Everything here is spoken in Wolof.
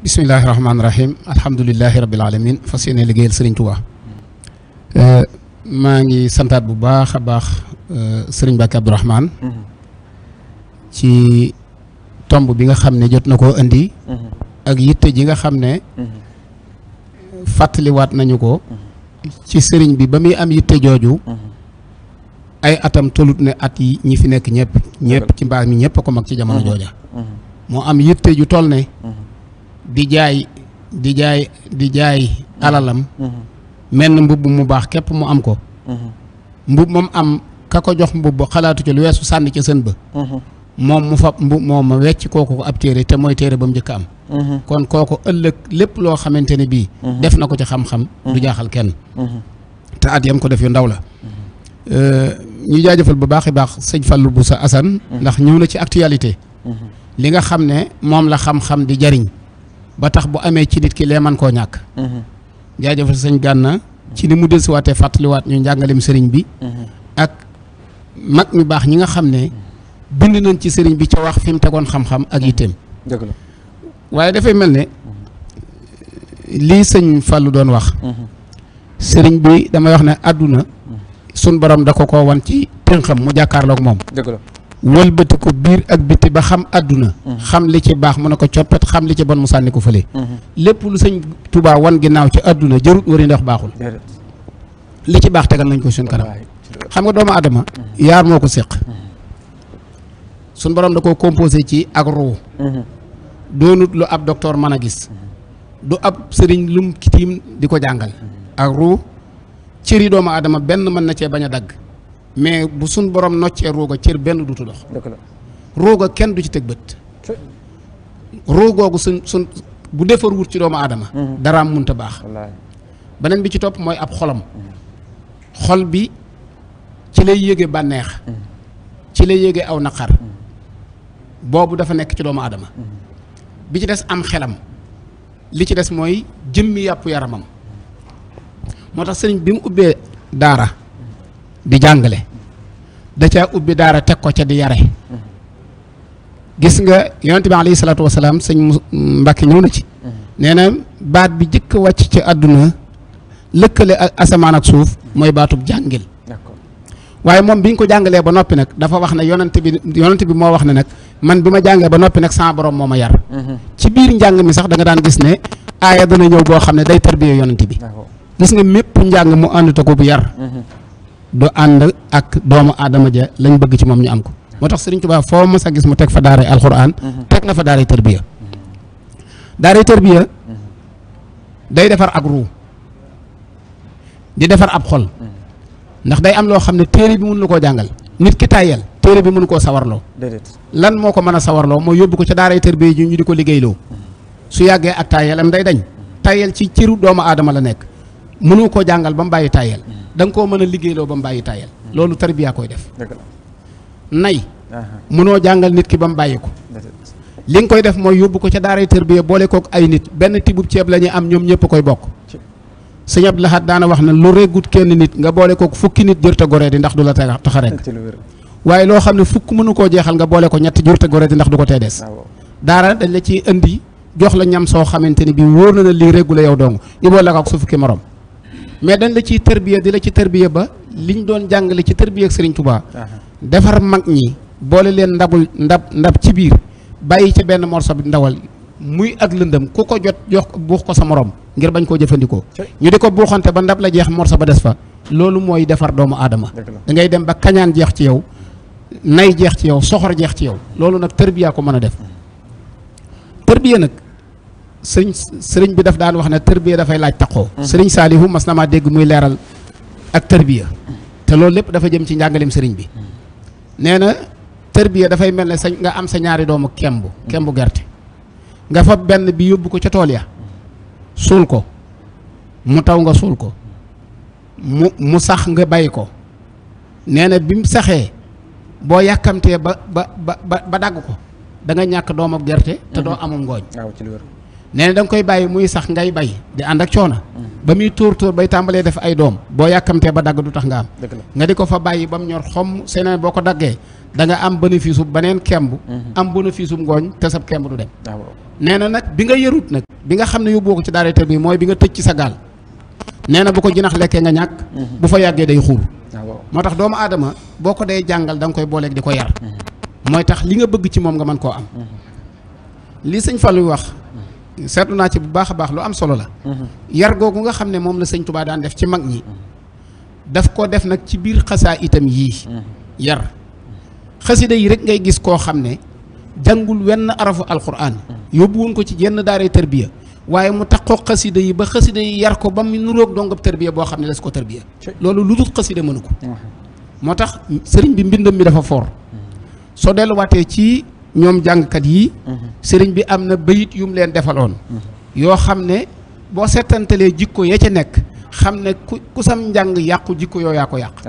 bismillahi rahmaani rahim alhamdulilahi rabil alamin fas yéene liggéeyal Sëriñ Tuubaa maa ngi santaat bu baax a baax Sëriñ Mbàkke Abdourahmane ci tomb bi nga xam ne jot na koo indi ak yitte ji nga xam ne fàttaliwaat nañu ko ci sëriñ bi ba muy am yitte jooju ay atam tolut ne at yi ñi fi nekk ñëpp ci mbaa mi ñëpp a ko mag ci jamono jooja moo am yitte ju toll ne di jaay alalam menn mbubb mu baax képp mu am ko mbubb moom am ka ko jox mbubb xalaatu ci lu weesu sànni ca sën ba moom mu fab mbubb moom ma wecc kooku ko ab téere te mooy téere ba mu njëkk am kon kooku ëllëg lépp loo xamante ne bii def na ko ci xam-xam du jaaxal kenn te at yam ko def yu ndaw la ñu jaajëfal bu baax i baax sëñ Fallou Boussa Assane ndax ñëw na ci actualité li nga xam ne moom la xam-xam di jariñ ba tax bu amee ci nit ki lee man koo ñàkk jaajëfal sëñ Gànna ci ni mu dellusiwaatee fàttaliwaat ñu njàngalem sëriñ bi ak mag ñu baax ñi nga xam ne bind nañ ci sëriñ bi ca wax fi mu tegoon xam-xam ak yitteem dëgg la waaye dafay mel ne lii sëñ Fallou doon wax sëriñ bi damay wax ne àdduna sun borom da ko wan ci tënxam mu jàkkaarloog moom dëgg la wëlbati ko biir ak biti ba xam àdduna xam li ci baax mu ne ko coppet xam li ci bon mu sànni ko fële lépp lu sëñ Tuubaa wan ginnaaw ci àdduna jarut wari ndax baaxul li ci baax tegal nañ ko suñ kanam xam nga doomu adama yaar moo ko séq suñ borom da ko composé ci ak ruu doonut lu ab docteur mën a gis du ab sëriñ lum kitiim di ko jàngal ak ruu cëri doomu adama benn mën na cee bañ a dagg mais bu suñ borom noccee ruuga cër benn dutu dox ruuga kenn du ci teg bët ruugoogu suñ bu defar wut ci doomu aadama daraam munta baax beneen bi ci topp mooy ab xolam xol bi ci lay yéege bànneex ci lay yéege aw naqar boobu dafa nekk ci doomu aadama bi ci des am xelam li ci des mooy jëmmi yàpp yaramam moo tax sëriñ bi mu ubbee daara di jàngale da caa ubbi daara teg ko ca di yare gis nga yonent bi alayhi salaatu wasalaam sëñ Mbàkke ñëw na ci nee na baat bi jëkk wàcc ci àdduna lëkkale ak asamaan ak suuf mooy baatub jàngil waaye moom bi ñu ko jàngalee ba noppi nag dafa wax ne yonent bi moo wax ne nag man bi ma jàngee ba noppi nag sama borom moo ma yar ci biir njàng mi sax da nga daan gis ne aaya dana ñëw boo xam ne day tarbiyee yonent bi gis nga mépp njàng mu ànd ko bu yar du ànd ak doomu aadama ja lañ bëgg ci moom ñu am ko moo tax Sëriñ Tuubaa foo mas a gis mu teg fa daaray alxuraan teg na fa daaray tarbiya day defar ak ruu di defar ab xol ndax day am loo xam ne téere bi mënu la koo jàngal nit ki tàyyel téere bi mënu koo sawarloo lan moo ko mën a sawarloo mooy yóbbu ko ca daaray tarbiya ji ñu di ko liggéeyloo su yàggee ak tàyyelam day dañ tàyyel ci cëru doomu aadama la nekk mënu koo jàngal ba mu bàyyi tàyyel da nga koo mën a liggéeyloo ba mu bàyyi tàyyel loolu tarbiya koy def nay mënoo jàngal nit ki ba mu bàyyi ko li nga koy def mooy yóbbu ko ca daaray tarbiya boole kook ay nit benn tibub ceeb la ñuy am ñoom ñëpp koy bokk sëñ Abdou Lahad daana wax ne lu reggut kenn nit nga boole kook fukki nit jërte goree di ndax du la tax a rek waaye loo xam ne fukk mënu koo jeexal nga boole ko ñett jërte goree di ndax du ko tee des daara dañ la ciy indi jox la ñam soo xamante ni bii wóor na lii reggu la yow dong ñu boole ko ak su fukki morom mais dañ la ciy tarbiya di la ci tarbiya ba liñ doon jàngale ci tarbiya ak Sëriñ Tuubaa defar mag ñi boole leen ndab ci biir bàyyi ca benn morso bi ndawal muy ak lëndëm ku ko jot jox buux ko sa morom ngir bañ koo jëfandikoo ñu di ko buuxante ba ndab la jeex morso ba des fa loolu mooy defar doomu aadama da ngay dem ba kañaan jeex ci yow nay jeex ci yow soxor jeex ci yow loolu nag tarbiya ko mën a def tarbiya nag sëriñ bi daf daan wax ne tarbiya dafay laaj taqoo sëriñ Saalihu mas na maa dégg muy leeral ak tarbiya te loolu lépp dafa jëm ci njàngaleem sëriñ bi nee na tarbiya dafay mel ne nga am sa ñaari doomu kembu gerte nga fa benn bi yóbbu ko ca tool ya suul ko mu taw nga suul ko mu sax nga bàyyi ko nee na bi mu saxee boo yàkkamtee ba dagg ko da nga ñàkk doomam gerte te doo amum ngooñ nee na da nga koy bàyyi muy sax ngay bay di ànd ak coono ba muy tóor bay tàmbalee def ay doom boo yàkkamtee ba dagg du tax nga am nga di ko fa bàyyi ba mu ñor xomm seen boo ko daggee da nga am bénéfice bu beneen kemb am bénéfice bu ngooñ te sab kemb du dem nee na nag bi nga yërut nag bi nga xam ne yóbboo ko ci daara tër bi mooy bi nga tëj ci sa gaal nee na bu ko jinax lekkee nga ñàkk bu fa yàggee day xuur moo tax doomu aadama boo ko dee jàngal da nga koy booleeg di ko yar mooy tax li nga bëgg ci moom nga mën koo am li sëñ Fallou wax seetlu naa ci bu baax a baax lu am solo la yar googu nga xam ne moom la sëñ Touba daan def ci mag ñi daf ko def nag ci biir xasaa itam yii yar xasida yi rek ngay gis koo xam ne jàngul wenn arafu alquran yóbbuwoon ko ci jenn daaree tërbiya waaye mu taxoo xasida yi ba xasida yi yar ko ba mu nuroog dongab tërbiya boo xam ne des ko tërbiya loolu lu dul xasida mënu ko moo tax sëriñ bi mbindam mi dafa foor soo delluwaatee ci ñoom jàngkat yi sëriñ bi am na bayit yu mu leen defaloon yoo xam ne boo seetantalee jikko ya ca nekk xam ne ku sam njàng yàqu jikko yoo yaa ko yàq